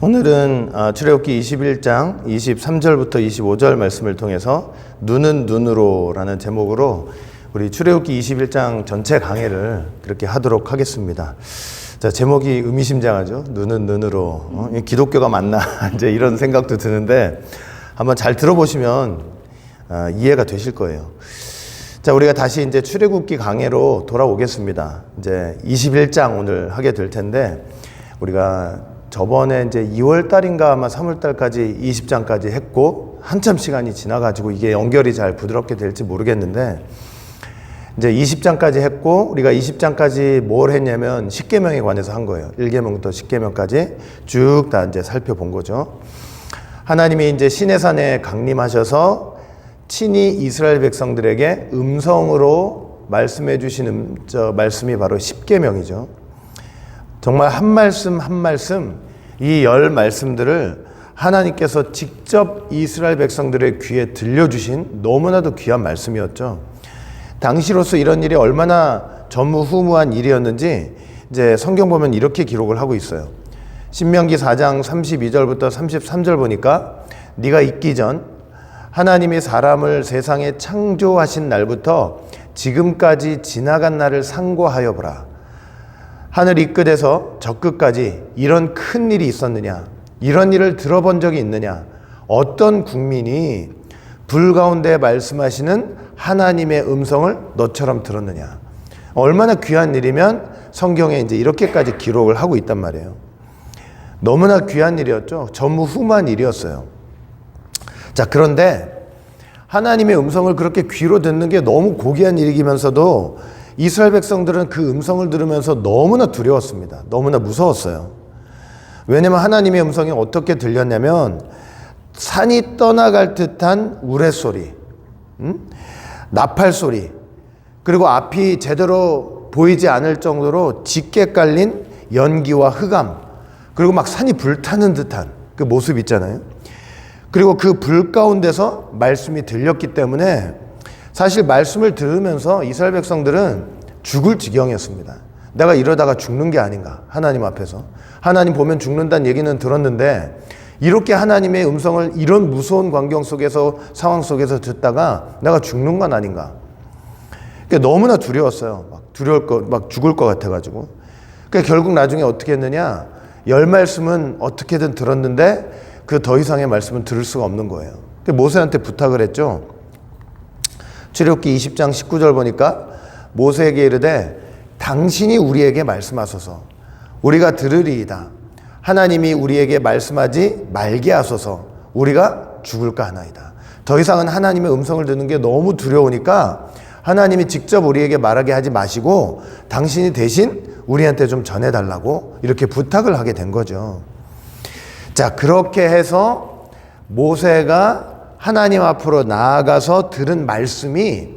오늘은 출애굽기 21장 23절부터 25절 말씀을 통해서 눈은 눈으로 라는 제목으로 우리 출애굽기 21장 전체 강해를 그렇게 하도록 하겠습니다. 자, 제목이 의미심장하죠. 눈은 눈으로. 기독교가 맞나? 이제 이런 생각도 드는데 한번 잘 들어보시면 이해가 되실 거예요. 자, 우리가 다시 이제 출애굽기 강해로 돌아오겠습니다. 이제 21장 오늘 하게 될 텐데 우리가 저번에 이제 2월 달인가 아마 3월 달까지 20장까지 했고 한참 시간이 지나가지고 이게 연결이 잘 부드럽게 될지 모르겠는데 이제 20장까지 했고 우리가 20장까지 뭘 했냐면 십계명에 관해서 한 거예요. 1계명부터 10계명까지 쭉 다 이제 살펴본 거죠. 하나님이 이제 시내산에 강림하셔서 친히 이스라엘 백성들에게 음성으로 말씀해 주신 말씀이 바로 십계명이죠. 정말 한 말씀 한 말씀 이 10말씀들을 하나님께서 직접 이스라엘 백성들의 귀에 들려주신 너무나도 귀한 말씀이었죠. 당시로서 이런 일이 얼마나 전무후무한 일이었는지 이제 성경 보면 이렇게 기록을 하고 있어요. 신명기 4장 32절부터 33절 보니까 네가 있기 전 하나님이 사람을 세상에 창조하신 날부터 지금까지 지나간 날을 상고하여 보라. 하늘 이 끝에서 저 끝까지 이런 큰 일이 있었느냐? 이런 일을 들어본 적이 있느냐? 어떤 국민이 불 가운데 말씀하시는 하나님의 음성을 너처럼 들었느냐? 얼마나 귀한 일이면 성경에 이제 이렇게까지 기록을 하고 있단 말이에요. 너무나 귀한 일이었죠. 전무후무한 일이었어요. 자, 그런데 하나님의 음성을 그렇게 귀로 듣는 게 너무 고귀한 일이면서도 이스라엘 백성들은 그 음성을 들으면서 너무나 두려웠습니다. 너무나 무서웠어요. 왜냐하면 하나님의 음성이 어떻게 들렸냐면 산이 떠나갈 듯한 우레소리, 나팔소리, 그리고 앞이 제대로 보이지 않을 정도로 짙게 깔린 연기와 흑암, 그리고 막 산이 불타는 듯한 그 모습 있잖아요. 그리고 그 불 가운데서 말씀이 들렸기 때문에 사실 말씀을 들으면서 이스라엘 백성들은 죽을 지경이었습니다. 내가 이러다가 죽는 게 아닌가, 하나님 앞에서. 하나님 보면 죽는다는 얘기는 들었는데 이렇게 하나님의 음성을 이런 무서운 광경 속에서, 상황 속에서 듣다가 내가 죽는 건 아닌가. 그러니까 너무나 두려웠어요. 막 죽을 것 같아가지고. 그러니까 결국 나중에 어떻게 했느냐, 10말씀은 어떻게든 들었는데 그 더 이상의 말씀은 들을 수가 없는 거예요. 그러니까 모세한테 부탁을 했죠. 출애굽기 20장 19절 보니까 모세에게 이르되 당신이 우리에게 말씀하소서 우리가 들으리이다. 하나님이 우리에게 말씀하지 말게 하소서 우리가 죽을까 하나이다. 더 이상은 하나님의 음성을 듣는 게 너무 두려우니까 하나님이 직접 우리에게 말하게 하지 마시고 당신이 대신 우리한테 좀 전해달라고 이렇게 부탁을 하게 된 거죠. 자, 그렇게 해서 모세가 하나님 앞으로 나아가서 들은 말씀이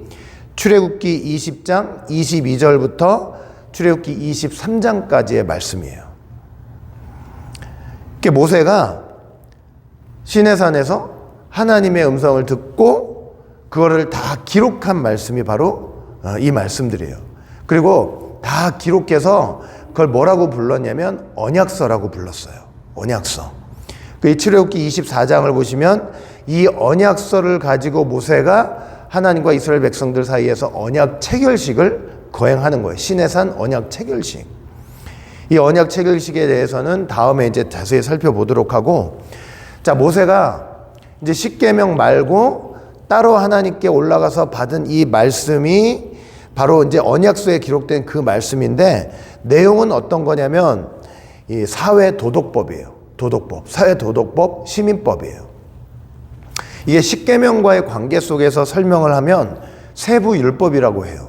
출애굽기 20장 22절부터 출애굽기 23장까지의 말씀이에요. 모세가 시내산에서 하나님의 음성을 듣고 그거를 다 기록한 말씀이 바로 이 말씀들이에요. 그리고 다 기록해서 그걸 뭐라고 불렀냐면 언약서라고 불렀어요. 언약서. 이 출애굽기 24장을 보시면 이 언약서를 가지고 모세가 하나님과 이스라엘 백성들 사이에서 언약 체결식을 거행하는 거예요. 시내산 언약 체결식. 이 언약 체결식에 대해서는 다음에 이제 자세히 살펴보도록 하고, 자, 모세가 이제 십계명 말고 따로 하나님께 올라가서 받은 이 말씀이 바로 이제 언약서에 기록된 그 말씀인데 내용은 어떤 거냐면 이 사회도덕법이에요. 도덕법, 사회도덕법, 시민법이에요. 이게 십계명과의 관계 속에서 설명을 하면 세부율법이라고 해요.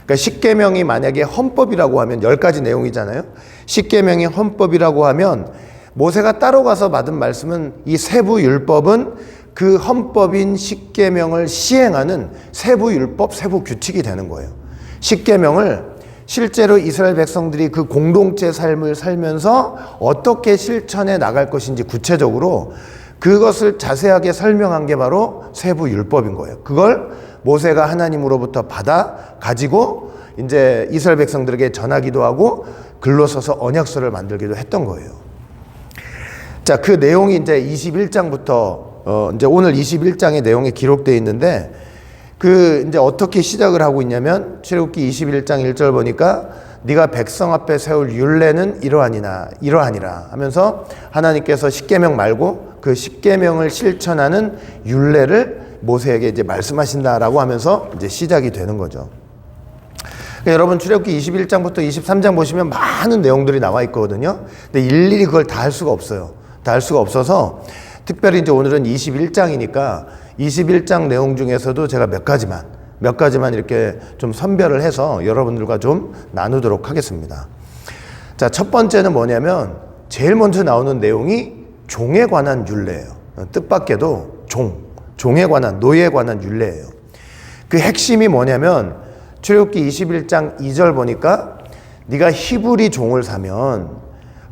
그러니까 십계명이 만약에 헌법이라고 하면 10가지 내용이잖아요. 십계명이 헌법이라고 하면 모세가 따로 가서 받은 말씀은 이 세부율법은 그 헌법인 십계명을 시행하는 세부율법, 세부규칙이 되는 거예요. 십계명을 실제로 이스라엘 백성들이 그 공동체 삶을 살면서 어떻게 실천해 나갈 것인지 구체적으로 그것을 자세하게 설명한 게 바로 세부율법인 거예요. 그걸 모세가 하나님으로부터 받아 가지고 이제 이스라엘 백성들에게 전하기도 하고 글로 써서 언약서를 만들기도 했던 거예요. 자, 그 내용이 이제 21장부터 이제 오늘 21장의 내용이 기록되어 있는데 그 이제 어떻게 시작을 하고 있냐면 출애굽기 21장 1절 보니까 네가 백성 앞에 세울 율례는 이러하니라 하면서 하나님께서 십계명 말고 그 십계명을 실천하는 율례를 모세에게 이제 말씀하신다라고 하면서 이제 시작이 되는 거죠. 그러니까 여러분 출애굽기 21장부터 23장 보시면 많은 내용들이 나와 있거든요. 근데 일일이 그걸 다 할 수가 없어요. 다 할 수가 없어서 특별히 이제 오늘은 21장이니까 21장 내용 중에서도 제가 몇 가지만 이렇게 좀 선별을 해서 여러분들과 좀 나누도록 하겠습니다. 자, 첫 번째는 뭐냐면 제일 먼저 나오는 내용이 종에 관한 율례예요. 뜻밖에도 종에 관한, 노예에 관한 율례예요. 그 핵심이 뭐냐면 출애굽기 21장 2절 보니까 네가 히브리 종을 사면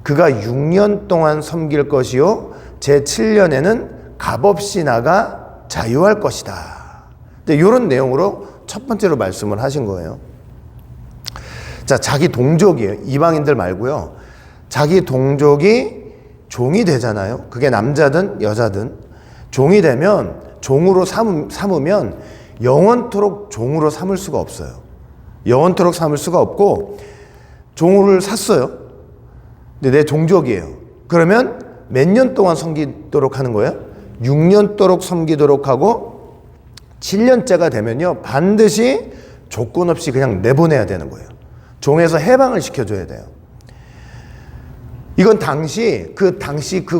그가 6년 동안 섬길 것이요 제7년에는 값없이 나가 자유할 것이다. 이런 내용으로 첫 번째로 말씀을 하신 거예요. 자, 자기 동족이에요. 이방인들 말고요. 자기 동족이 종이 되잖아요. 그게 남자든 여자든 종이 되면 종으로 삼으면 영원토록 종으로 삼을 수가 없어요. 영원토록 삼을 수가 없고 종을 샀어요. 근데 내 종족이에요. 그러면 몇 년 동안 섬기도록 하는 거예요? 6년도록 섬기도록 하고 7년째가 되면요 반드시 조건 없이 그냥 내보내야 되는 거예요. 종에서 해방을 시켜줘야 돼요. 이건 당시 그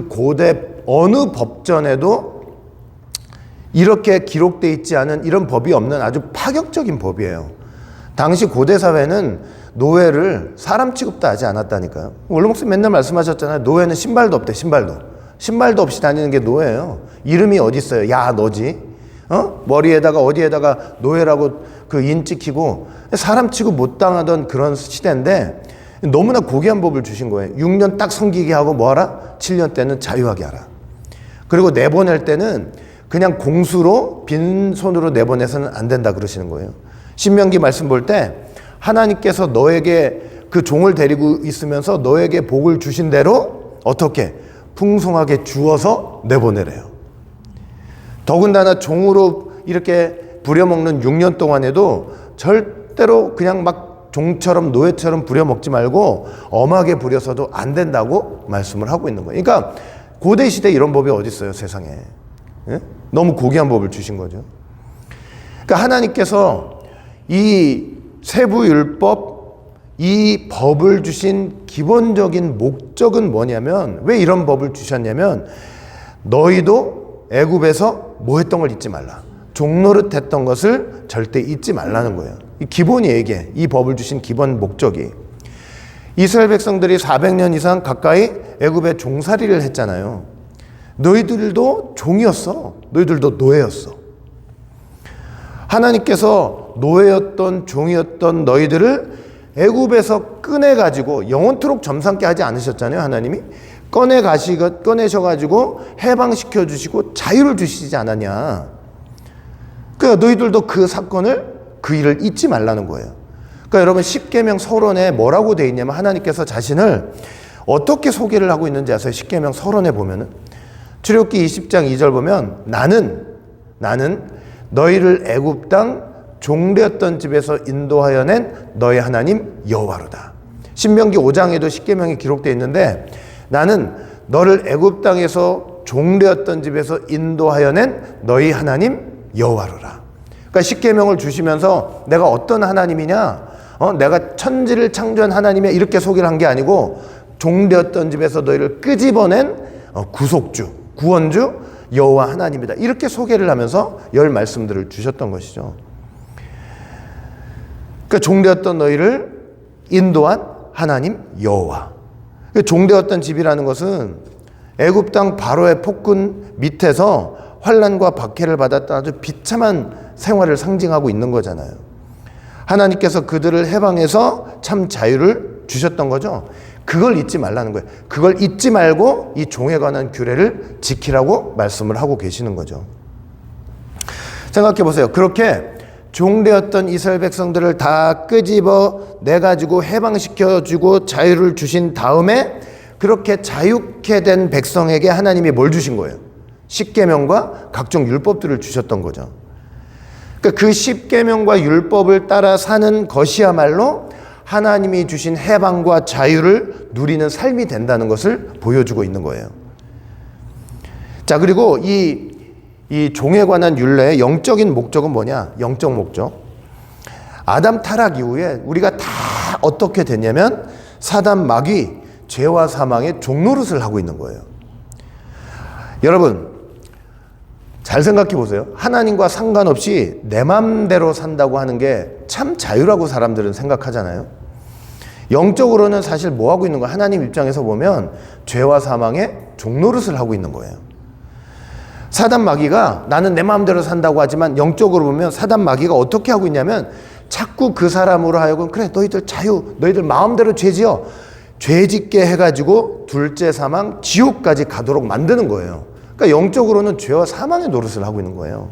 고대 어느 법전에도 이렇게 기록되어 있지 않은 이런 법이 없는 아주 파격적인 법이에요. 당시 고대 사회는 노예를 사람 취급도 하지 않았다니까요. 원로 목사님 맨날 말씀하셨잖아요. 노예는 신발도 없대. 신발도 없이 다니는 게 노예예요. 이름이 어디 있어요? 야, 너지? 머리에다가 어디에다가 노예라고 그 인 찍히고 사람 취급 못 당하던 그런 시대인데 너무나 고귀한 법을 주신 거예요. 6년 딱 섬기게 하고 뭐하라? 7년 때는 자유하게 하라. 그리고 내보낼 때는 그냥 공수로 빈손으로 내보내서는 안 된다 그러시는 거예요. 신명기 말씀 볼 때 하나님께서 너에게 그 종을 데리고 있으면서 너에게 복을 주신 대로 어떻게 풍성하게 주어서 내보내래요. 더군다나 종으로 이렇게 부려먹는 6년 동안에도 절대로 그냥 막 종처럼 노예처럼 부려먹지 말고 엄하게 부려서도 안 된다고 말씀을 하고 있는 거예요. 그러니까 고대 시대에 이런 법이 어디 있어요, 세상에. 예? 너무 고귀한 법을 주신 거죠. 그러니까 하나님께서 이 세부율법, 이 법을 주신 기본적인 목적은 뭐냐면 왜 이런 법을 주셨냐면 너희도 애굽에서 뭐 했던 걸 잊지 말라. 종노릇 했던 것을 절대 잊지 말라는 거예요. 이 기본이에요, 이게. 이 법을 주신 기본 목적이. 이스라엘 백성들이 400년 이상 가까이 애굽에 종살이를 했잖아요. 너희들도 종이었어. 너희들도 노예였어. 하나님께서 노예였던 종이었던 너희들을 애굽에서 꺼내가지고 영원토록 점삼게 하지 않으셨잖아요. 하나님이 꺼내셔가지고 해방시켜 주시고 자유를 주시지 않았냐. 그러니까 너희들도 그 사건을 그 일을 잊지 말라는 거예요. 그러니까 여러분 십계명 서론에 뭐라고 돼 있냐면 하나님께서 자신을 어떻게 소개를 하고 있는지 아세요? 십계명 서론에 보면은 출애굽기 20장 2절 보면 나는 너희를 애굽 땅 종되었던 집에서 인도하여 낸 너희 하나님 여호와로다. 신명기 5장에도 십계명이 기록되어 있는데 나는 너를 애굽 땅에서 종되었던 집에서 인도하여 낸 너희 하나님 여호와로라. 그러니까 십계명을 주시면서 내가 어떤 하나님이냐, 내가 천지를 창조한 하나님이야 이렇게 소개를 한 게 아니고 종되었던 집에서 너희를 끄집어낸 구속주, 구원주 여호와 하나님이다 이렇게 소개를 하면서 열 말씀들을 주셨던 것이죠. 그러니까 종되었던 너희를 인도한 하나님 여호와. 종되었던 집이라는 것은 애굽 땅 바로의 폭군 밑에서 환난과 박해를 받았던 아주 비참한 생활을 상징하고 있는 거잖아요. 하나님께서 그들을 해방해서 참 자유를 주셨던 거죠. 그걸 잊지 말라는 거예요. 그걸 잊지 말고 이 종에 관한 규례를 지키라고 말씀을 하고 계시는 거죠. 생각해 보세요. 그렇게 종되었던 이스라엘 백성들을 다 끄집어 내가지고 해방시켜주고 자유를 주신 다음에 그렇게 자유케 된 백성에게 하나님이 뭘 주신 거예요? 십계명과 각종 율법들을 주셨던 거죠. 그러니까 그 십계명과 율법을 따라 사는 것이야말로 하나님이 주신 해방과 자유를 누리는 삶이 된다는 것을 보여주고 있는 거예요. 자, 그리고 이 종에 관한 율례의 영적인 목적은 뭐냐? 영적 목적. 아담 타락 이후에 우리가 다 어떻게 됐냐면 사단 마귀 죄와 사망의 종노릇을 하고 있는 거예요. 여러분 잘 생각해 보세요. 하나님과 상관없이 내 맘대로 산다고 하는 게 참 자유라고 사람들은 생각하잖아요. 영적으로는 사실 뭐 하고 있는 거야? 하나님 입장에서 보면 죄와 사망의 종노릇을 하고 있는 거예요. 사단 마귀가 나는 내 마음대로 산다고 하지만 영적으로 보면 사단 마귀가 어떻게 하고 있냐면 자꾸 그 사람으로 하여금 그래 너희들 자유, 너희들 마음대로 죄지어, 죄짓게 해가지고 둘째 사망 지옥까지 가도록 만드는 거예요. 그러니까 영적으로는 죄와 사망의 노릇을 하고 있는 거예요.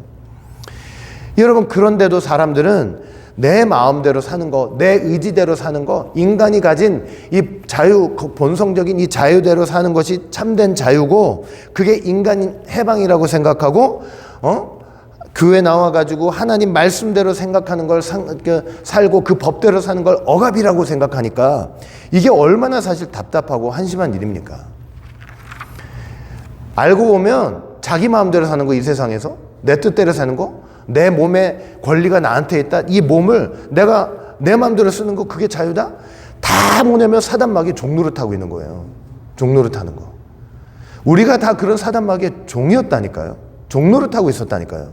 여러분 그런데도 사람들은 내 마음대로 사는 거, 내 의지대로 사는 거, 인간이 가진 이 자유, 본성적인 이 자유대로 사는 것이 참된 자유고 그게 인간 해방이라고 생각하고 교회 나와가지고 하나님 말씀대로 생각하는 걸 살고 그 법대로 사는 걸 억압이라고 생각하니까 이게 얼마나 사실 답답하고 한심한 일입니까? 알고 보면 자기 마음대로 사는 거, 이 세상에서 내 뜻대로 사는 거, 내 몸의 권리가 나한테 있다, 이 몸을 내가 내 마음대로 쓰는 거, 그게 자유다? 다 뭐냐면 사단 마귀의 종노릇하고 있는 거예요. 종노릇하는 거. 우리가 다 그런 사단 마귀의 종이었다니까요. 종노릇하고 있었다니까요.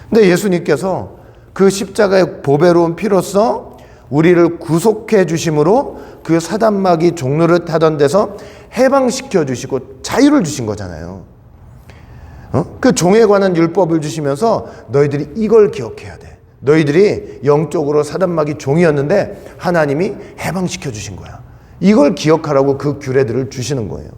근데 예수님께서 그 십자가의 보배로운 피로써 우리를 구속해 주심으로 그 사단 마귀 종노릇 하던 데서 해방시켜 주시고 자유를 주신 거잖아요. 그 종에 관한 율법을 주시면서 너희들이 이걸 기억해야 돼. 너희들이 영적으로 사단 마귀 종이었는데 하나님이 해방시켜 주신 거야. 이걸 기억하라고 그 규례들을 주시는 거예요.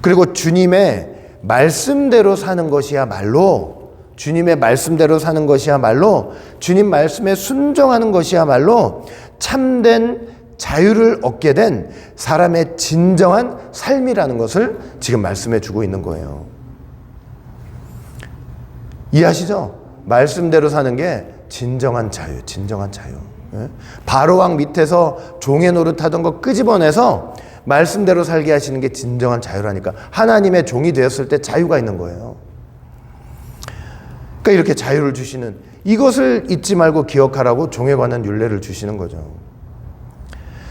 그리고 주님의 말씀대로 사는 것이야말로, 주님의 말씀대로 사는 것이야말로, 주님 말씀에 순종하는 것이야말로 참된 자유를 얻게 된 사람의 진정한 삶이라는 것을 지금 말씀해 주고 있는 거예요. 이해하시죠? 말씀대로 사는 게 진정한 자유, 진정한 자유. 바로왕 밑에서 종의 노릇하던 거 끄집어내서 말씀대로 살게 하시는 게 진정한 자유라니까. 하나님의 종이 되었을 때 자유가 있는 거예요. 그러니까 이렇게 자유를 주시는, 이것을 잊지 말고 기억하라고 종에 관한 율례를 주시는 거죠.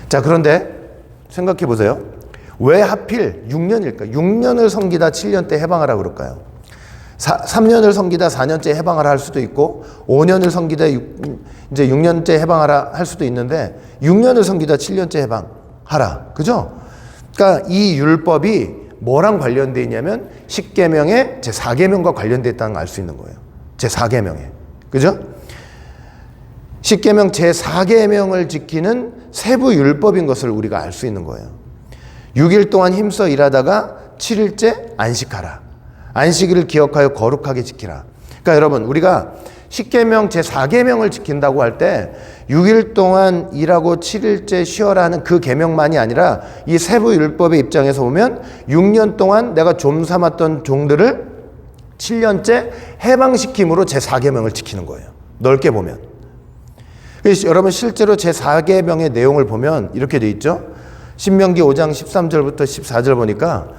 자, 그런데 생각해 보세요. 왜 하필 6년일까? 6년을 섬기다 7년 때 해방하라 그럴까요? 3년을 섬기다 4년째 해방하라 할 수도 있고 5년을 섬기다 이제 6년째 해방하라 할 수도 있는데 6년을 섬기다 7년째 해방하라. 그죠? 그러니까 이 율법이 뭐랑 관련되어 있냐면 십계명의 제4계명과 관련되어 있다는 걸 알 수 있는 거예요. 제4계명에. 그죠? 십계명 제4계명을 지키는 세부 율법인 것을 우리가 알 수 있는 거예요. 6일 동안 힘써 일하다가 7일째 안식하라. 안식일을 기억하여 거룩하게 지키라. 그러니까 여러분 우리가 십계명 제4계명을 지킨다고 할 때 6일 동안 일하고 7일째 쉬어라는 그 계명만이 아니라 이 세부 율법의 입장에서 보면 6년 동안 내가 좀 삼았던 종들을 7년째 해방시킴으로 제4계명을 지키는 거예요. 넓게 보면. 여러분 실제로 제4계명의 내용을 보면 이렇게 돼 있죠. 신명기 5장 13절부터 14절 보니까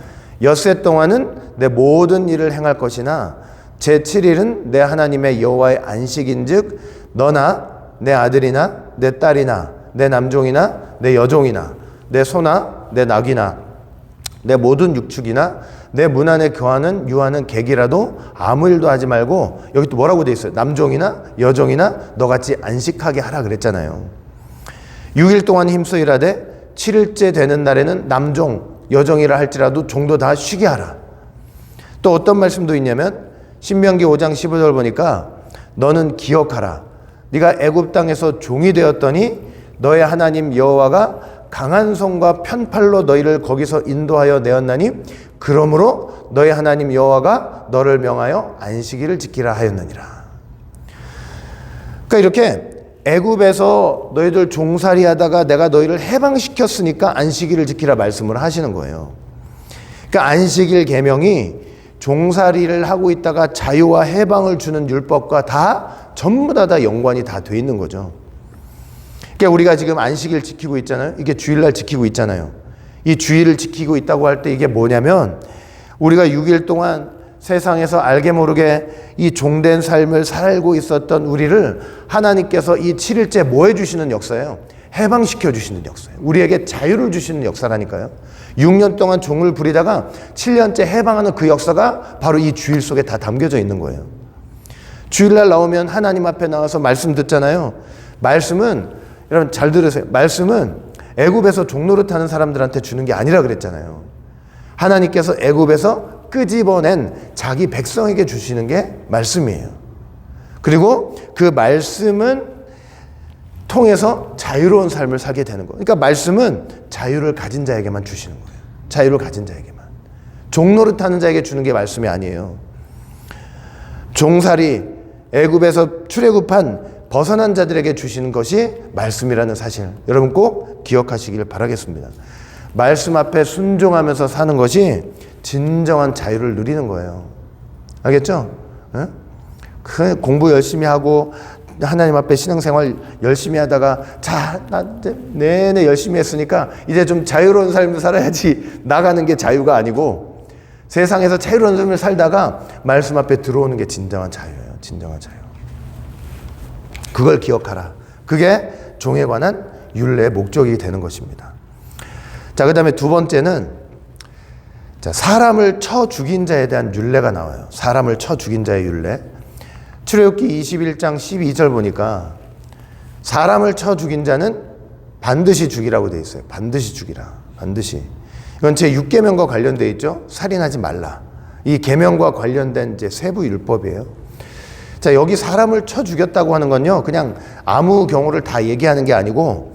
엿새 동안은 내 모든 일을 행할 것이나 제7일은 내 하나님의 여호와의 안식인즉 너나 내 아들이나 내 딸이나 내 남종이나 내 여종이나 내 소나 내 낙이나 내 모든 육축이나 내 문 안에 거하는 유하는 객이라도 아무 일도 하지 말고, 여기 또 뭐라고 돼 있어요? 남종이나 여종이나 너같이 안식하게 하라 그랬잖아요. 6일 동안 힘써 일하되 7일째 되는 날에는 남종, 여종이라 할지라도 종도 다 쉬게 하라. 또 어떤 말씀도 있냐면 신명기 5장 15절 보니까 너는 기억하라. 네가 애굽 땅에서 종이 되었더니 너의 하나님 여호와가 강한 손과 편팔로 너희를 거기서 인도하여 내었나니 그러므로 너희 하나님 여호와가 너를 명하여 안식일을 지키라 하였느니라. 그러니까 이렇게 애굽에서 너희들 종살이 하다가 내가 너희를 해방시켰으니까 안식일을 지키라 말씀을 하시는 거예요. 그러니까 안식일 계명이 종살이를 하고 있다가 자유와 해방을 주는 율법과 다 전부 다 연관이 다 돼 있는 거죠. 그러니까 우리가 지금 안식일 지키고 있잖아요. 이게 주일날 지키고 있잖아요. 이 주일을 지키고 있다고 할 때 이게 뭐냐면 우리가 6일 동안 세상에서 알게 모르게 이 종된 삶을 살고 있었던 우리를 하나님께서 이 7일째 뭐 해주시는 역사예요? 해방시켜 주시는 역사예요. 우리에게 자유를 주시는 역사라니까요. 6년 동안 종을 부리다가 7년째 해방하는 그 역사가 바로 이 주일 속에 다 담겨져 있는 거예요. 주일날 나오면 하나님 앞에 나와서 말씀 듣잖아요. 말씀은, 여러분 잘 들으세요. 말씀은 애굽에서 종노릇하는 사람들한테 주는 게 아니라 그랬잖아요. 하나님께서 애굽에서 끄집어낸 자기 백성에게 주시는 게 말씀이에요. 그리고 그 말씀은 통해서 자유로운 삶을 살게 되는 거예요. 그러니까 말씀은 자유를 가진 자에게만 주시는 거예요. 자유를 가진 자에게만. 종노릇하는 자에게 주는 게 말씀이 아니에요. 종살이 애굽에서 출애굽한 벗어난 자들에게 주시는 것이 말씀이라는 사실, 여러분 꼭 기억하시길 바라겠습니다. 말씀 앞에 순종하면서 사는 것이 진정한 자유를 누리는 거예요. 알겠죠? 네? 공부 열심히 하고 하나님 앞에 신앙생활 열심히 하다가 나 내내 열심히 했으니까 이제 좀 자유로운 삶을 살아야지 나가는 게 자유가 아니고, 세상에서 자유로운 삶을 살다가 말씀 앞에 들어오는 게 진정한 자유예요. 진정한 자유. 그걸 기억하라. 그게 종에 관한 율례의 목적이 되는 것입니다. 자, 그 다음에 두 번째는 사람을 쳐 죽인 자에 대한 율례가 나와요. 사람을 쳐 죽인 자의 율례. 출애굽기 21장 12절 보니까 사람을 쳐 죽인 자는 반드시 죽이라고 되어 있어요. 반드시 죽이라. 반드시. 이건 제 6계명과 관련되어 있죠. 살인하지 말라. 이 계명과 관련된 이제 세부 율법이에요. 자, 여기 사람을 쳐 죽였다고 하는 건요, 그냥 아무 경우를 다 얘기하는 게 아니고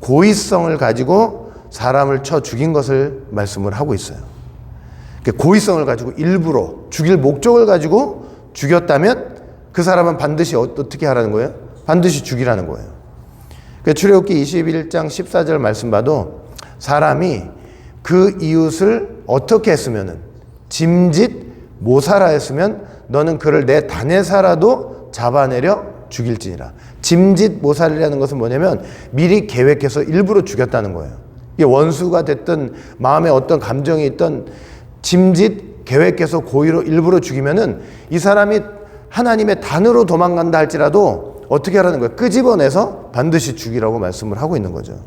고의성을 가지고 사람을 쳐 죽인 것을 말씀을 하고 있어요. 고의성을 가지고 일부러 죽일 목적을 가지고 죽였다면 그 사람은 반드시 어떻게 하라는 거예요? 반드시 죽이라는 거예요. 출애굽기 21장 14절 말씀 봐도 사람이 그 이웃을 어떻게 했으면은 짐짓 모사라 했으면 너는 그를 내 단에사라도 잡아내려 죽일지니라. 짐짓 모살이라는 것은 뭐냐면 미리 계획해서 일부러 죽였다는 거예요. 이게 원수가 됐든 마음에 어떤 감정이 있던 짐짓 계획해서 고의로 일부러 죽이면은 이 사람이 하나님의 단으로 도망간다 할지라도 어떻게 하라는 거예요? 끄집어내서 반드시 죽이라고 말씀을 하고 있는 거죠.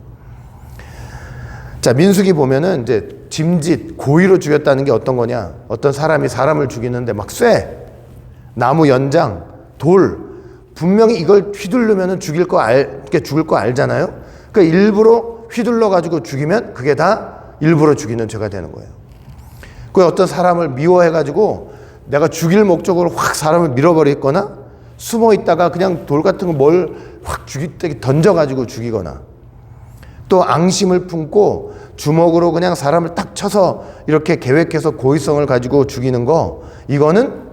자, 민수기 보면은 이제 짐짓 고의로 죽였다는 게 어떤 거냐? 어떤 사람이 사람을 죽이는데 막 쇠, 나무 연장, 돌, 분명히 이걸 휘두르면은 죽을 거 알잖아요. 그러니까 일부러 휘둘러 가지고 죽이면 그게 다 일부러 죽이는 죄가 되는 거예요. 그 어떤 사람을 미워해 가지고 내가 죽일 목적으로 확 사람을 밀어버리거나 숨어 있다가 그냥 돌 같은 거 뭘 확 던져 가지고 죽이거나, 또 앙심을 품고 주먹으로 그냥 사람을 딱 쳐서 이렇게 계획해서 고의성을 가지고 죽이는 거, 이거는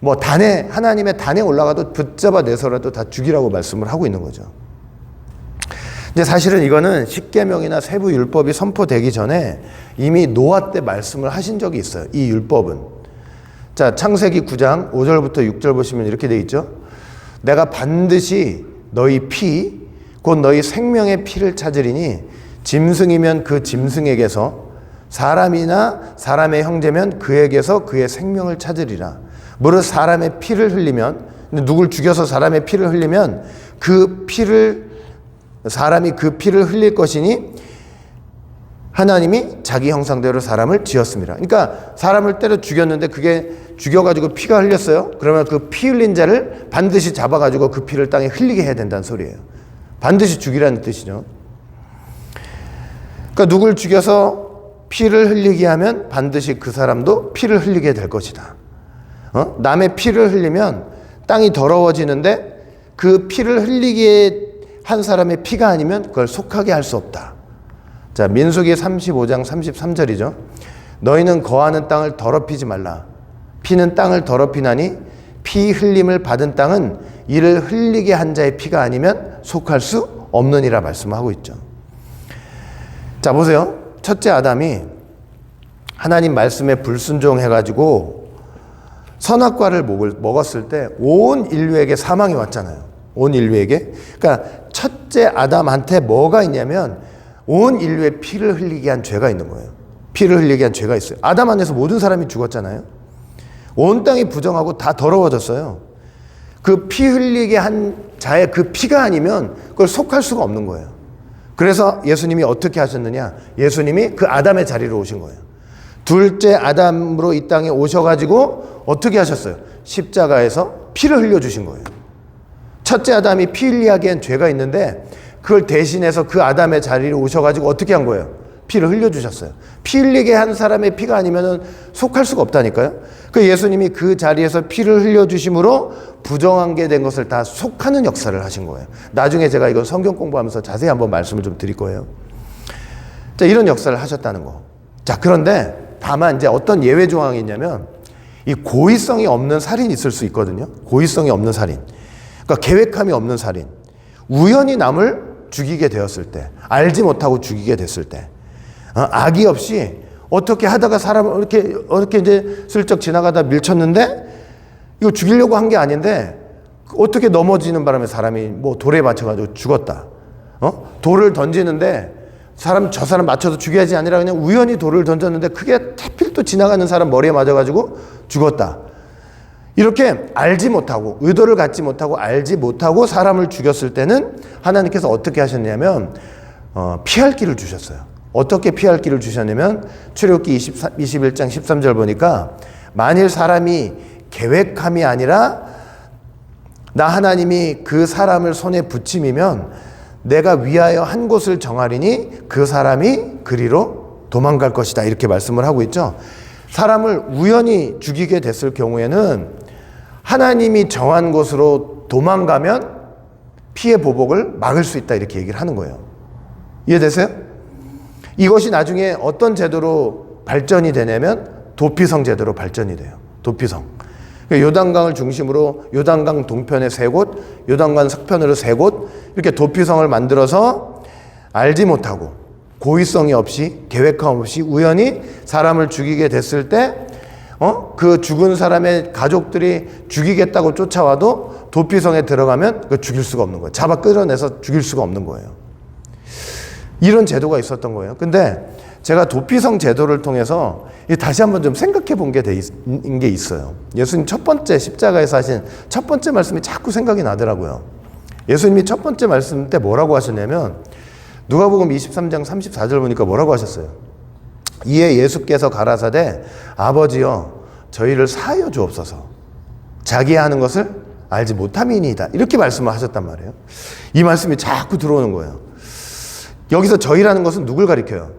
뭐 단에, 하나님의 단에 올라가도 붙잡아 내서라도 다 죽이라고 말씀을 하고 있는 거죠. 근데 사실은 이거는 십계명이나 세부 율법이 선포되기 전에 이미 노아 때 말씀을 하신 적이 있어요. 이 율법은. 자, 창세기 9장 5절부터 6절 보시면 이렇게 돼 있죠. 내가 반드시 너희 피, 곧 너희 생명의 피를 찾으리니 짐승이면 그 짐승에게서, 사람이나 사람의 형제면 그에게서 그의 생명을 찾으리라. 무릇 사람의 피를 흘리면, 누굴 죽여서 사람의 피를 흘리면 사람이 그 피를 흘릴 것이니 하나님이 자기 형상대로 사람을 지었습니다. 그러니까 사람을 때려 죽였는데 그게 죽여가지고 피가 흘렸어요. 그러면 그 피 흘린 자를 반드시 잡아가지고 그 피를 땅에 흘리게 해야 된다는 소리예요. 반드시 죽이라는 뜻이죠. 그러니까 누굴 죽여서 피를 흘리게 하면 반드시 그 사람도 피를 흘리게 될 것이다. 남의 피를 흘리면 땅이 더러워지는데 그 피를 흘리게 한 사람의 피가 아니면 그걸 속하게 할 수 없다. 자, 민수기 35장 33절이죠. 너희는 거하는 땅을 더럽히지 말라. 피는 땅을 더럽히나니 피 흘림을 받은 땅은 이를 흘리게 한 자의 피가 아니면 속할 수 없느니라 말씀하고 있죠. 자, 보세요. 첫째 아담이 하나님 말씀에 불순종해가지고 선악과를 먹었을 때 온 인류에게 사망이 왔잖아요. 온 인류에게. 그러니까 첫째 아담한테 뭐가 있냐면 온 인류의 피를 흘리게 한 죄가 있는 거예요. 피를 흘리게 한 죄가 있어요. 아담 안에서 모든 사람이 죽었잖아요. 온 땅이 부정하고 다 더러워졌어요. 그 피 흘리게 한 자의 그 피가 아니면 그걸 속할 수가 없는 거예요. 그래서 예수님이 어떻게 하셨느냐? 예수님이 그 아담의 자리로 오신 거예요. 둘째 아담으로 이 땅에 오셔가지고 어떻게 하셨어요? 십자가에서 피를 흘려주신 거예요. 첫째 아담이 피 흘리게 한 죄가 있는데 그걸 대신해서 그 아담의 자리로 오셔가지고 어떻게 한 거예요? 피를 흘려주셨어요. 피 흘리게 한 사람의 피가 아니면 속할 수가 없다니까요. 그 예수님이 그 자리에서 피를 흘려주심으로 부정한 게 된 것을 다 속하는 역사를 하신 거예요. 나중에 제가 이건 성경 공부하면서 자세히 한번 말씀을 좀 드릴 거예요. 자, 이런 역사를 하셨다는 거. 자, 그런데 다만 이제 어떤 예외 조항이 있냐면 이 고의성이 없는 살인이 있을 수 있거든요. 고의성이 없는 살인. 그러니까 계획함이 없는 살인. 우연히 남을 죽이게 되었을 때, 알지 못하고 죽이게 됐을 때, 악의 없이 어떻게 하다가 사람을 이렇게 이제 슬쩍 지나가다 밀쳤는데 이거 죽이려고 한 게 아닌데 어떻게 넘어지는 바람에 사람이 뭐 돌에 맞춰가지고 죽었다. 돌을 던지는데 저 사람 맞춰서 죽여야지 아니라 그냥 우연히 돌을 던졌는데 그게 하필 또 지나가는 사람 머리에 맞아가지고 죽었다. 이렇게 알지 못하고 의도를 갖지 못하고 알지 못하고 사람을 죽였을 때는 하나님께서 어떻게 하셨냐면 피할 길을 주셨어요. 어떻게 피할 길을 주셨냐면 출애굽기 21장 13절 보니까 만일 사람이 계획함이 아니라 나 하나님이 그 사람을 손에 붙임이면 내가 위하여 한 곳을 정하리니 그 사람이 그리로 도망갈 것이다. 이렇게 말씀을 하고 있죠. 사람을 우연히 죽이게 됐을 경우에는 하나님이 정한 곳으로 도망가면 피해 보복을 막을 수 있다. 이렇게 얘기를 하는 거예요. 이해되세요? 이것이 나중에 어떤 제도로 발전이 되냐면 도피성 제도로 발전이 돼요. 도피성. 요단강을 중심으로 요단강 동편에 3곳, 요단강 서편으로 3곳 이렇게 도피성을 만들어서 알지 못하고 고의성이 없이 계획함 없이 우연히 사람을 죽이게 됐을 때 그 죽은 사람의 가족들이 죽이겠다고 쫓아와도 도피성에 들어가면 그걸 죽일 수가 없는 거예요. 잡아 끌어내서 죽일 수가 없는 거예요. 이런 제도가 있었던 거예요. 근데 제가 도피성 제도를 통해서 다시 한번 좀 생각해 본 게 있어요. 예수님 첫 번째 십자가에서 하신 첫 번째 말씀이 자꾸 생각이 나더라고요. 예수님이 첫 번째 말씀 때 뭐라고 하셨냐면 누가복음 23장 34절 보니까 뭐라고 하셨어요? 이에 예수께서 가라사대 아버지여 저희를 사하여 주옵소서 자기 하는 것을 알지 못함이니이다. 이렇게 말씀을 하셨단 말이에요. 이 말씀이 자꾸 들어오는 거예요. 여기서 저희라는 것은 누굴 가리켜요?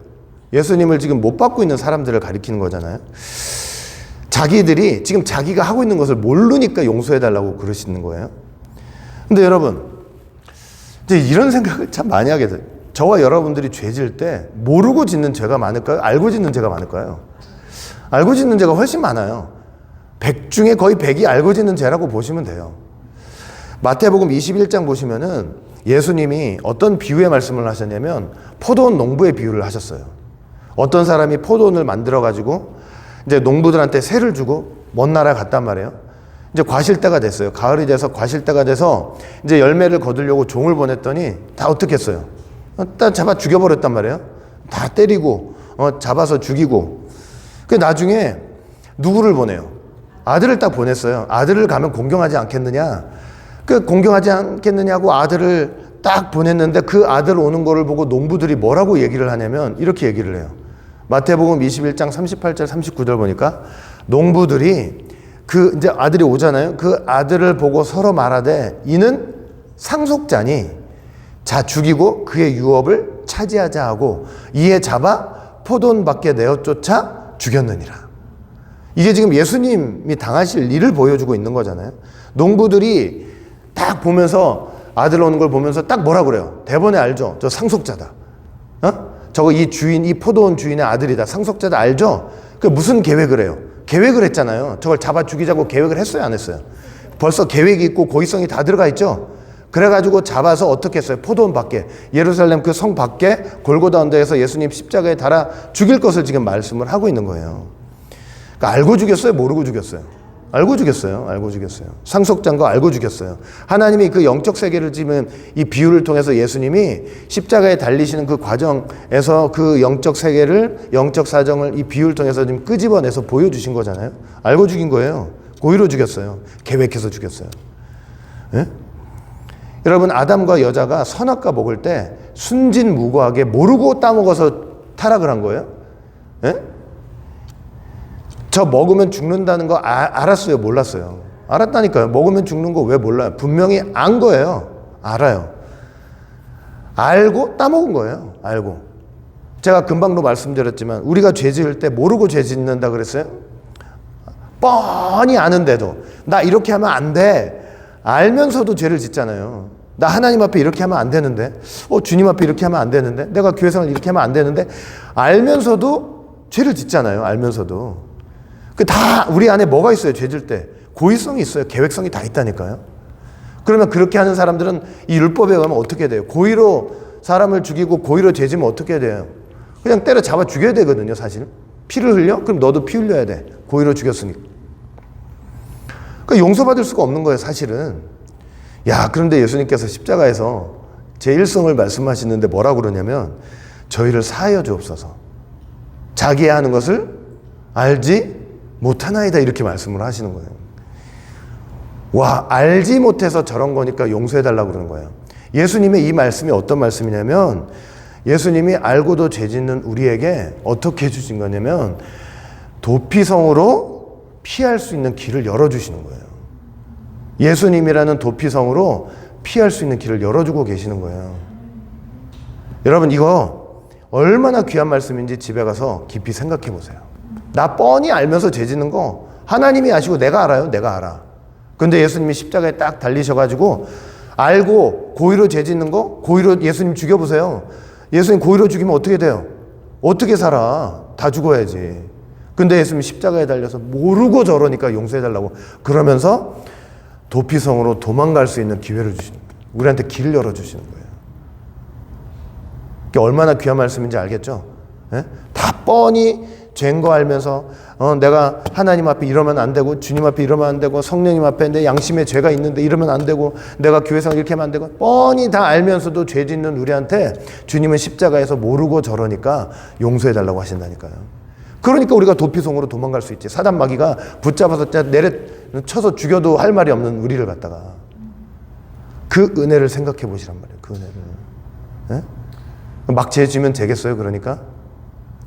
예수님을 지금 못 받고 있는 사람들을 가리키는 거잖아요. 자기들이 지금 자기가 하고 있는 것을 모르니까 용서해달라고 그러시는 거예요. 근데 여러분, 이제 이런 생각을 참 많이 하게 돼요. 저와 여러분들이 죄 지을 때 모르고 짓는 죄가 많을까요? 알고 짓는 죄가 많을까요? 알고 짓는 죄가 훨씬 많아요. 100 중에 거의 100이 알고 짓는 죄라고 보시면 돼요. 마태복음 21장 보시면은 예수님이 어떤 비유의 말씀을 하셨냐면 포도원 농부의 비유를 하셨어요. 어떤 사람이 포도원을 만들어 가지고 이제 농부들한테 세를 주고 먼 나라 갔단 말이에요. 이제 과실때가 됐어요. 가을이 돼서 과실때가 돼서 이제 열매를 거두려고 종을 보냈더니 다 어떻게 했어요? 다 잡아 죽여버렸단 말이에요. 다 때리고 잡아서 죽이고. 그 나중에 누구를 보내요? 아들을 딱 보냈어요. 아들을 가면 공경하지 않겠느냐? 그 공경하지 않겠느냐고 아들을 딱 보냈는데 그 아들 오는 거를 보고 농부들이 뭐라고 얘기를 하냐면 이렇게 얘기를 해요. 마태복음 21장 38절 39절 보니까 농부들이 그 이제 아들이 오잖아요. 그 아들을 보고 서로 말하되 이는 상속자니 자 죽이고 그의 유업을 차지하자 하고 이에 잡아 포도원 밖에 내어 쫓아 죽였느니라. 이게 지금 예수님이 당하실 일을 보여주고 있는 거잖아요. 농부들이 딱 보면서 아들 오는 걸 보면서 딱 뭐라 그래요? 대본에 알죠? 저 상속자다. 저거 이 주인, 이 포도원 주인의 아들이다. 상속자다 알죠? 그 무슨 계획을 해요? 계획을 했잖아요. 저걸 잡아 죽이자고 계획을 했어요, 안 했어요? 벌써 계획이 있고 고의성이 다 들어가 있죠. 그래가지고 잡아서 어떻게 했어요? 포도원 밖에, 예루살렘 그 성 밖에 골고다 언덕에서 예수님 십자가에 달아 죽일 것을 지금 말씀을 하고 있는 거예요. 그러니까 알고 죽였어요? 모르고 죽였어요? 알고 죽였어요. 알고 죽였어요. 상속자인 거 알고 죽였어요. 하나님이 그 영적 세계를 지금 이 비유를 통해서 예수님이 십자가에 달리시는 그 과정에서 그 영적 세계를, 영적 사정을 이 비유를 통해서 지금 끄집어내서 보여주신 거잖아요. 알고 죽인 거예요. 고의로 죽였어요. 계획해서 죽였어요. 예? 여러분, 아담과 여자가 선악과 먹을 때 순진무구하게 모르고 따먹어서 타락을 한 거예요. 예? 저 먹으면 죽는다는 거 알았어요? 몰랐어요? 알았다니까요. 먹으면 죽는 거 왜 몰라요? 분명히 안 거예요. 알아요. 알고 따먹은 거예요. 알고. 제가 금방도 말씀드렸지만 우리가 죄 지을 때 모르고 죄 짓는다 그랬어요? 뻔히 아는데도 나 이렇게 하면 안 돼. 알면서도 죄를 짓잖아요. 나 하나님 앞에 이렇게 하면 안 되는데, 주님 앞에 이렇게 하면 안 되는데, 내가 교회생활 이렇게 하면 안 되는데, 알면서도 죄를 짓잖아요. 알면서도. 그 다 우리 안에 뭐가 있어요? 죄 질 때 고의성이 있어요. 계획성이 다 있다니까요. 그러면 그렇게 하는 사람들은 이 율법에 의하면 어떻게 돼요? 고의로 사람을 죽이고 고의로 죄 지면 어떻게 돼요? 그냥 때려 잡아 죽여야 되거든요. 사실 피를 흘려? 그럼 너도 피 흘려야 돼. 고의로 죽였으니까. 그러니까 용서받을 수가 없는 거예요. 사실은. 야, 그런데 예수님께서 십자가에서 제1성을 말씀하시는데 뭐라고 그러냐면 저희를 사하여 주옵소서. 자기의 하는 것을 알지 못하나이다, 이렇게 말씀을 하시는 거예요. 와, 알지 못해서 저런 거니까 용서해달라고 그러는 거예요. 예수님의 이 말씀이 어떤 말씀이냐면 예수님이 알고도 죄 짓는 우리에게 어떻게 해주신 거냐면 도피성으로 피할 수 있는 길을 열어주시는 거예요. 예수님이라는 도피성으로 피할 수 있는 길을 열어주고 계시는 거예요. 여러분, 이거 얼마나 귀한 말씀인지 집에 가서 깊이 생각해 보세요. 나 뻔히 알면서 죄 짓는 거 하나님이 아시고 내가 알아요. 내가 알아. 근데 예수님이 십자가에 딱 달리셔가지고 알고 고의로 죄 짓는 거, 고의로 예수님 죽여보세요. 예수님 고의로 죽이면 어떻게 돼요? 어떻게 살아? 다 죽어야지. 근데 예수님이 십자가에 달려서 모르고 저러니까 용서해달라고 그러면서 도피성으로 도망갈 수 있는 기회를 주시는 거예요. 우리한테 길을 열어주시는 거예요. 이게 얼마나 귀한 말씀인지 알겠죠? 예? 다 뻔히 죄인 거 알면서 내가 하나님 앞에 이러면 안 되고 주님 앞에 이러면 안 되고 성령님 앞에 내 양심에 죄가 있는데 이러면 안 되고 내가 교회생활 이렇게 하면 안 되고 뻔히 다 알면서도 죄 짓는 우리한테 주님은 십자가에서 모르고 저러니까 용서해달라고 하신다니까요. 그러니까 우리가 도피성으로 도망갈 수 있지. 사단 마귀가 붙잡아서 내려쳐서 죽여도 할 말이 없는 우리를 갖다가 그 은혜를 생각해 보시란 말이에요. 그 은혜를. 예? 막 죄 지면 되겠어요? 그러니까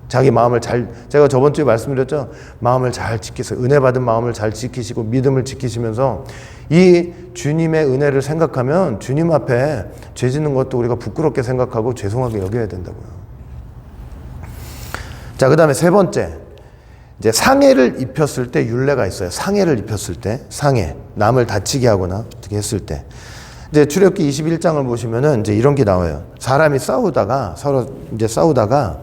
자기 마음을 제가 저번 주에 말씀드렸죠. 마음을 잘 지키세요. 은혜 받은 마음을 잘 지키시고 믿음을 지키시면서 이 주님의 은혜를 생각하면 주님 앞에 죄 짓는 것도 우리가 부끄럽게 생각하고 죄송하게 여겨야 된다고요. 자, 그 다음에 세 번째, 이제 상해를 입혔을 때 율례가 있어요. 상해를 입혔을 때, 상해, 남을 다치게 하거나 어떻게 했을 때, 이제 출애굽기 21장을 보시면은 이제 이런 게 나와요. 사람이 서로 이제 싸우다가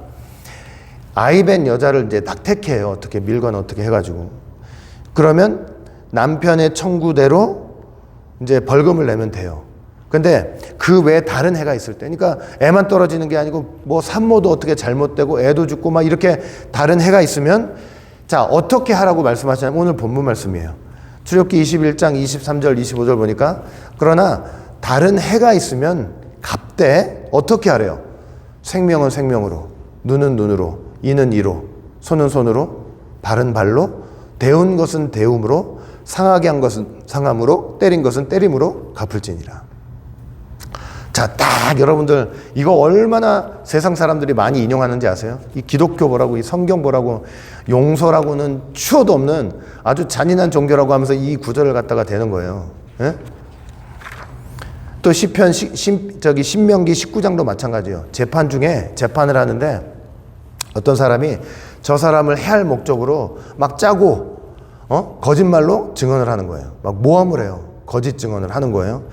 아이벤 여자를 이제 낙태해요. 어떻게 밀거나 어떻게 해가지고. 그러면 남편의 청구대로 이제 벌금을 내면 돼요. 근데 그 외에 다른 해가 있을 때, 그러니까 애만 떨어지는 게 아니고 뭐 산모도 어떻게 잘못되고 애도 죽고 막 이렇게 다른 해가 있으면 자, 어떻게 하라고 말씀하시냐면 오늘 본문 말씀이에요. 출애굽기 21장 23절 25절 보니까 그러나 다른 해가 있으면 갑때 어떻게 하래요? 생명은 생명으로, 눈은 눈으로, 이는 이로, 손은 손으로, 발은 발로, 데운 것은 데움으로, 상하게 한 것은 상함으로, 때린 것은 때림으로 갚을지니라. 자, 딱 여러분들 이거 얼마나 세상 사람들이 많이 인용하는지 아세요? 이 기독교 보라고, 이 성경 보라고, 용서라고는 추워도 없는 아주 잔인한 종교라고 하면서 이 구절을 갖다가 대는 거예요. 예? 또 시편 신명기 19장도 마찬가지예요. 재판 중에 재판을 하는데 어떤 사람이 저 사람을 해할 목적으로 막 짜고 거짓말로 증언을 하는 거예요. 막 모함을 해요. 거짓 증언을 하는 거예요.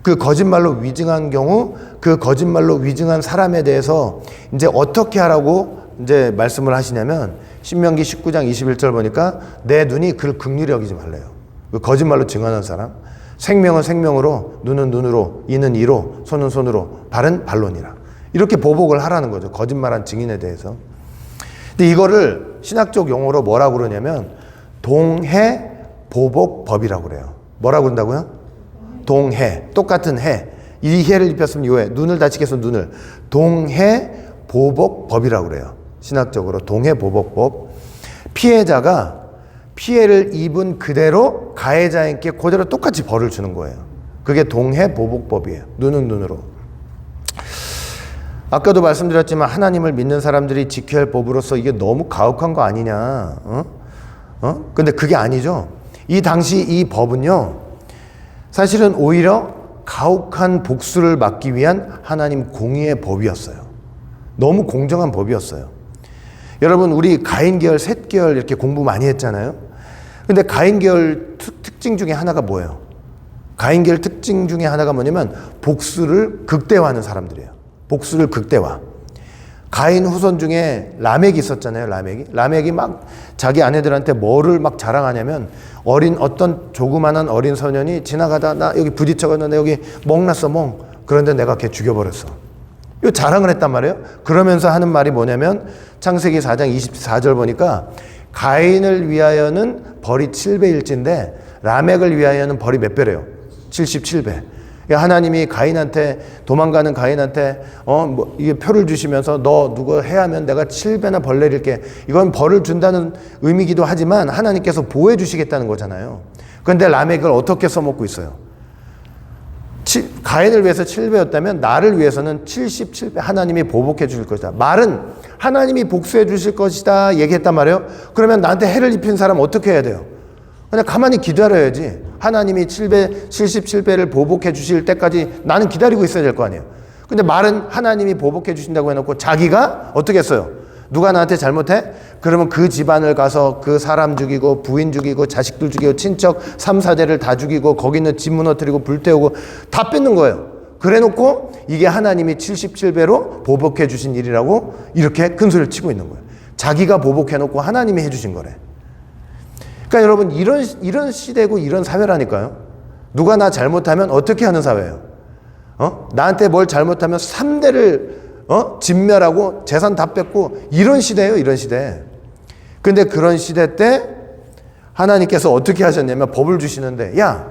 그 거짓말로 위증한 경우 그 거짓말로 위증한 사람에 대해서 이제 어떻게 하라고 이제 말씀을 하시냐면 신명기 19장 21절 보니까 내 눈이 그를 긍휼히 여기지 말래요. 그 거짓말로 증언한 사람. 생명은 생명으로, 눈은 눈으로, 이는 이로, 손은 손으로, 발은 발론이라. 이렇게 보복을 하라는 거죠. 거짓말한 증인에 대해서. 근데 이거를 신학적 용어로 뭐라고 그러냐면 동해 보복법이라고 그래요. 뭐라고 그런다고요? 동해. 똑같은 해. 이 해를 입혔으면 이 해. 눈을 다치게 해서 눈을. 동해 보복법이라고 그래요. 신학적으로 동해 보복법. 피해자가 피해를 입은 그대로 가해자에게 그대로 똑같이 벌을 주는 거예요. 그게 동해 보복법이에요. 눈은 눈으로. 아까도 말씀드렸지만 하나님을 믿는 사람들이 지켜야 할 법으로서 이게 너무 가혹한 거 아니냐. 근데 그게 아니죠. 이 당시 이 법은요, 사실은 오히려 가혹한 복수를 막기 위한 하나님 공의의 법이었어요. 너무 공정한 법이었어요. 여러분, 우리 가인계열, 셋계열 이렇게 공부 많이 했잖아요. 근데 가인계열 특징 중에 하나가 뭐예요? 가인계열 특징 중에 하나가 뭐냐면 복수를 극대화하는 사람들이에요. 복수를 극대화. 가인 후손 중에 라멕이 있었잖아요. 라멕이 막 자기 아내들한테 뭐를 막 자랑하냐면 어떤 조그만한 어린 소년이 지나가다 나 여기 부딪혀가는데 여기 멍 났어 멍. 그런데 내가 걔 죽여버렸어. 이 자랑을 했단 말이에요. 그러면서 하는 말이 뭐냐면 창세기 4장 24절 보니까 가인을 위하여는 벌이 7배일진데 라멕을 위하여는 벌이 몇 배래요? 77배. 하나님이 가인한테 도망가는 가인한테 이게 표를 주시면서 너 누구 해하면 내가 7배나 벌 내릴게. 이건 벌을 준다는 의미기도 하지만 하나님께서 보호해 주시겠다는 거잖아요. 그런데 라멕을 어떻게 써먹고 있어요? 가인을 위해서 7배였다면 나를 위해서는 77배 하나님이 보복해 주실 것이다. 말은 하나님이 복수해 주실 것이다 얘기했단 말이에요. 그러면 나한테 해를 입힌 사람 어떻게 해야 돼요? 그냥 가만히 기다려야지. 하나님이 77배를 보복해 주실 때까지 나는 기다리고 있어야 될 거 아니에요. 근데 말은 하나님이 보복해 주신다고 해놓고 자기가 어떻게 했어요? 누가 나한테 잘못해? 그러면 그 집안을 가서 그 사람 죽이고 부인 죽이고 자식들 죽이고 친척 3, 4대를 다 죽이고 거기 있는 집 무너뜨리고 불 태우고 다 뺏는 거예요. 그래 놓고 이게 하나님이 77배로 보복해 주신 일이라고 이렇게 큰 소리를 치고 있는 거예요. 자기가 보복해 놓고 하나님이 해 주신 거래. 그러니까 여러분 이런 시대고 이런 사회라니까요. 누가 나 잘못하면 어떻게 하는 사회예요? 나한테 뭘 잘못하면 3대를 진멸하고 재산 다 뺏고 이런 시대예요. 이런 시대. 근데 그런 시대 때 하나님께서 어떻게 하셨냐면 법을 주시는데 야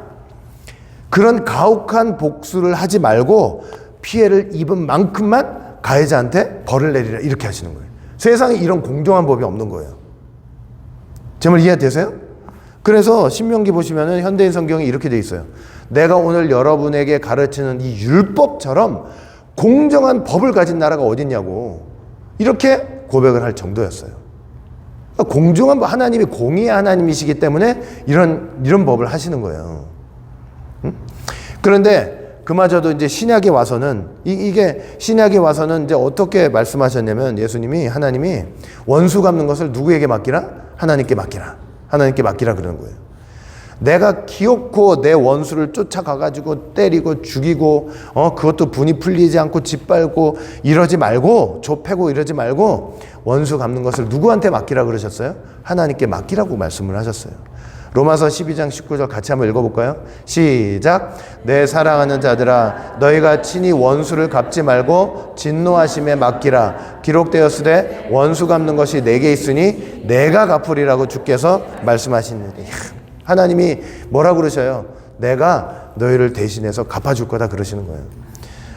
그런 가혹한 복수를 하지 말고 피해를 입은 만큼만 가해자한테 벌을 내리라 이렇게 하시는 거예요. 세상에 이런 공정한 법이 없는 거예요. 제 말 이해되세요? 그래서 신명기 보시면은 현대인 성경이 이렇게 돼 있어요. 내가 오늘 여러분에게 가르치는 이 율법처럼 공정한 법을 가진 나라가 어딨냐고 이렇게 고백을 할 정도였어요. 그러니까 공정한 법, 하나님이 공의의 하나님이시기 때문에 이런 법을 하시는 거예요. 그런데 그마저도 이제 신약에 와서는 이게 신약에 와서는 이제 어떻게 말씀하셨냐면 예수님이 하나님이 원수 갚는 것을 누구에게 맡기라? 하나님께 맡기라. 하나님께 맡기라 그러는 거예요. 내가 기어코 내 원수를 쫓아가가지고 때리고 죽이고 그것도 분이 풀리지 않고 짓밟고 이러지 말고 좁히고 이러지 말고 원수 갚는 것을 누구한테 맡기라 그러셨어요? 하나님께 맡기라고 말씀을 하셨어요. 로마서 12장 19절 같이 한번 읽어볼까요? 시작. 내 사랑하는 자들아 너희가 친히 원수를 갚지 말고 진노하심에 맡기라. 기록되었으되 원수 갚는 것이 내게 있으니 내가 갚으리라고 주께서 말씀하시느니. 하나님이 뭐라고 그러셔요? 내가 너희를 대신해서 갚아줄 거다 그러시는 거예요.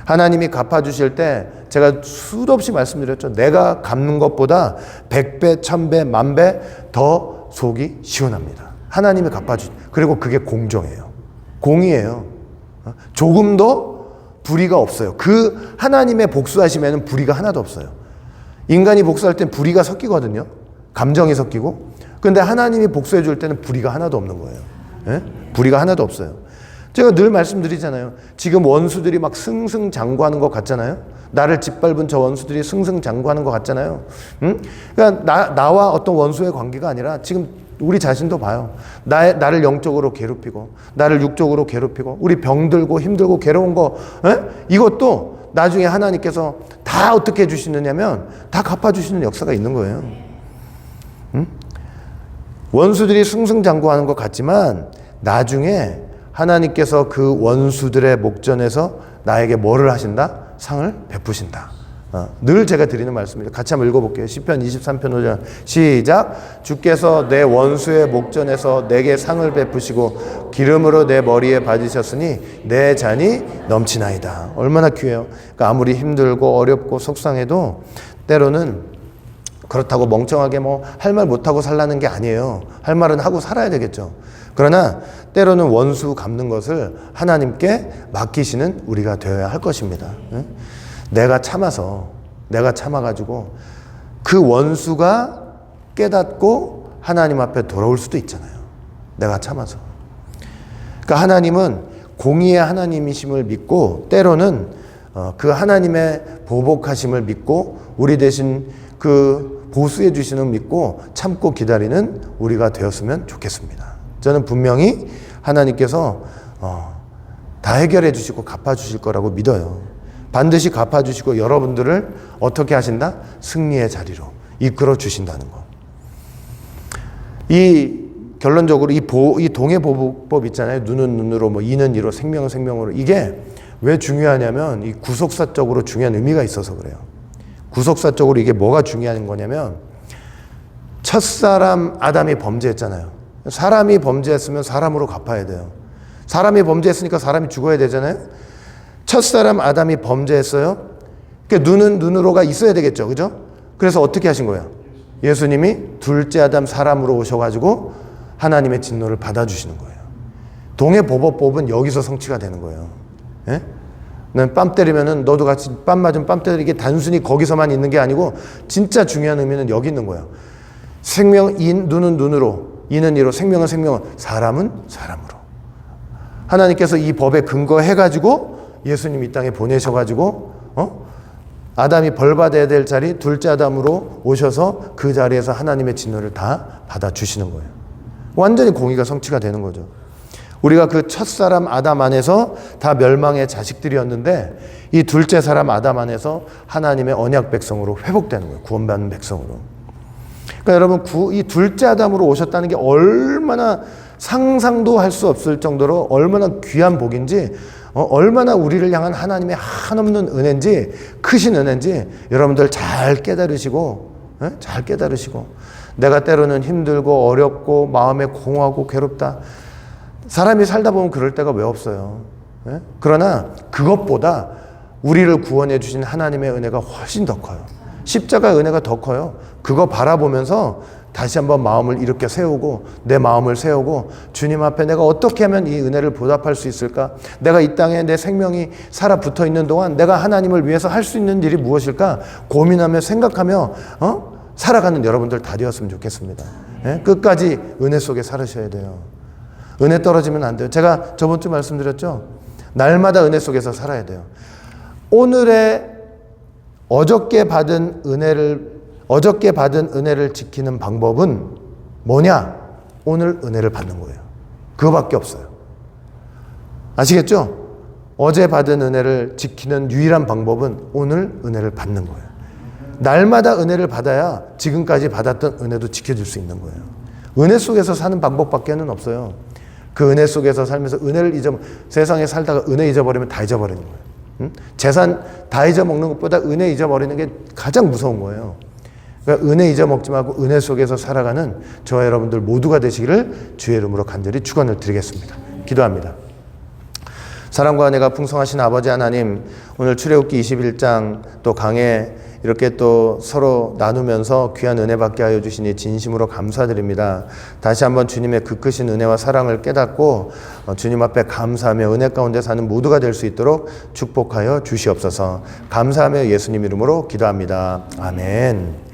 하나님이 갚아주실 때 제가 수도 없이 말씀드렸죠. 내가 갚는 것보다 100배, 1000배, 10,000배 더 속이 시원합니다. 하나님이 갚아주. 그리고 그게 공정해요. 공의예요. 조금도 불의가 없어요. 그 하나님의 복수하시면 불의가 하나도 없어요. 인간이 복수할 땐 불의가 섞이거든요. 감정이 섞이고. 근데 하나님이 복수해 줄 때는 불의가 하나도 없는 거예요. 예? 불의가 하나도 없어요. 제가 늘 말씀드리잖아요. 지금 원수들이 막 승승장구하는 것 같잖아요. 나를 짓밟은 저 원수들이 승승장구하는 것 같잖아요. 그러니까 나와 어떤 원수의 관계가 아니라 지금 우리 자신도 봐요. 나를 영적으로 괴롭히고 나를 육적으로 괴롭히고 우리 병들고 힘들고 괴로운 거 이것도 나중에 하나님께서 다 어떻게 해주시느냐면 다 갚아주시는 역사가 있는 거예요. 원수들이 승승장구하는 것 같지만 나중에 하나님께서 그 원수들의 목전에서 나에게 뭐를 하신다? 상을 베푸신다. 늘 제가 드리는 말씀입니다. 같이 한번 읽어볼게요. 시편 23편 5절 시작. 주께서 내 원수의 목전에서 내게 상을 베푸시고 기름으로 내 머리에 바지셨으니 내 잔이 넘치나이다. 얼마나 귀해요. 그러니까 아무리 힘들고 어렵고 속상해도 때로는 그렇다고 멍청하게 뭐 할 말 못하고 살라는 게 아니에요. 할 말은 하고 살아야 되겠죠. 그러나 때로는 원수 갚는 것을 하나님께 맡기시는 우리가 되어야 할 것입니다. 내가 참아가지고 그 원수가 깨닫고 하나님 앞에 돌아올 수도 있잖아요. 내가 참아서. 그러니까 하나님은 공의의 하나님이심을 믿고 때로는 그 하나님의 보복하심을 믿고 우리 대신 그 보수해 주시는 믿고 참고 기다리는 우리가 되었으면 좋겠습니다. 저는 분명히 하나님께서 다 해결해 주시고 갚아 주실 거라고 믿어요. 반드시 갚아주시고 여러분들을 어떻게 하신다? 승리의 자리로 이끌어 주신다는 거. 결론적으로 이 동해보복법 있잖아요. 눈은 눈으로, 뭐 이는 이로, 생명은 생명으로. 이게 왜 중요하냐면 이 구속사적으로 중요한 의미가 있어서 그래요. 구속사적으로 이게 뭐가 중요한 거냐면 첫사람 아담이 범죄했잖아요. 사람이 범죄했으면 사람으로 갚아야 돼요. 사람이 범죄했으니까 사람이 죽어야 되잖아요. 첫사람 아담이 범죄했어요. 그러니까 눈은 눈으로가 있어야 되겠죠. 그죠? 그래서 어떻게 하신 거예요? 예수님이 둘째 아담 사람으로 오셔가지고 하나님의 진노를 받아주시는 거예요. 동해보복법은 여기서 성취가 되는 거예요. 예? 난 뺨 때리면은 너도 같이 뺨 맞으면 뺨 때리는 게 단순히 거기서만 있는 게 아니고 진짜 중요한 의미는 여기 있는 거예요. 눈은 눈으로, 이는 이로, 생명은 생명으로, 사람은 사람으로. 하나님께서 이 법에 근거해가지고 예수님 이 땅에 보내셔가지고 아담이 벌받아야 될 자리 둘째 아담으로 오셔서 그 자리에서 하나님의 진노를 다 받아주시는 거예요. 완전히 공의가 성취가 되는 거죠. 우리가 그 첫사람 아담 안에서 다 멸망의 자식들이었는데 이 둘째 사람 아담 안에서 하나님의 언약 백성으로 회복되는 거예요. 구원받는 백성으로. 그러니까 여러분 이 둘째 아담으로 오셨다는 게 얼마나 상상도 할 수 없을 정도로 얼마나 귀한 복인지 얼마나 우리를 향한 하나님의 한없는 은혜인지 크신 은혜인지 여러분들 잘 깨달으시고 내가 때로는 힘들고 어렵고 마음에 공허하고 괴롭다. 사람이 살다 보면 그럴 때가 왜 없어요. 그러나 그것보다 우리를 구원해 주신 하나님의 은혜가 훨씬 더 커요. 십자가 은혜가 더 커요. 그거 바라보면서 다시 한번 마음을 이렇게 세우고 내 마음을 세우고 주님 앞에 내가 어떻게 하면 이 은혜를 보답할 수 있을까? 내가 이 땅에 내 생명이 살아 붙어 있는 동안 내가 하나님을 위해서 할 수 있는 일이 무엇일까? 고민하며 생각하며 살아가는 여러분들 다 되었으면 좋겠습니다. 끝까지 은혜 속에 살으셔야 돼요. 은혜 떨어지면 안 돼요. 제가 저번 주 말씀드렸죠? 날마다 은혜 속에서 살아야 돼요. 어저께 받은 은혜를 지키는 방법은 뭐냐? 오늘 은혜를 받는 거예요. 그거밖에 없어요. 아시겠죠? 어제 받은 은혜를 지키는 유일한 방법은 오늘 은혜를 받는 거예요. 날마다 은혜를 받아야 지금까지 받았던 은혜도 지켜줄 수 있는 거예요. 은혜 속에서 사는 방법밖에는 없어요. 그 은혜 속에서 살면서 세상에 살다가 은혜 잊어버리면 다 잊어버리는 거예요. 재산 다 잊어먹는 것보다 은혜 잊어버리는 게 가장 무서운 거예요. 그러니까 은혜 잊어먹지 말고 은혜 속에서 살아가는 저와 여러분들 모두가 되시기를 주의 이름으로 간절히 축원을 드리겠습니다. 기도합니다. 사랑과 은혜가 풍성하신 아버지 하나님, 오늘 출애굽기 21장 또 강해 이렇게 또 서로 나누면서 귀한 은혜 받게 하여 주시니 진심으로 감사드립니다. 다시 한번 주님의 그 크신 은혜와 사랑을 깨닫고 주님 앞에 감사하며 은혜 가운데 사는 모두가 될 수 있도록 축복하여 주시옵소서. 감사하며 예수님 이름으로 기도합니다. 아멘.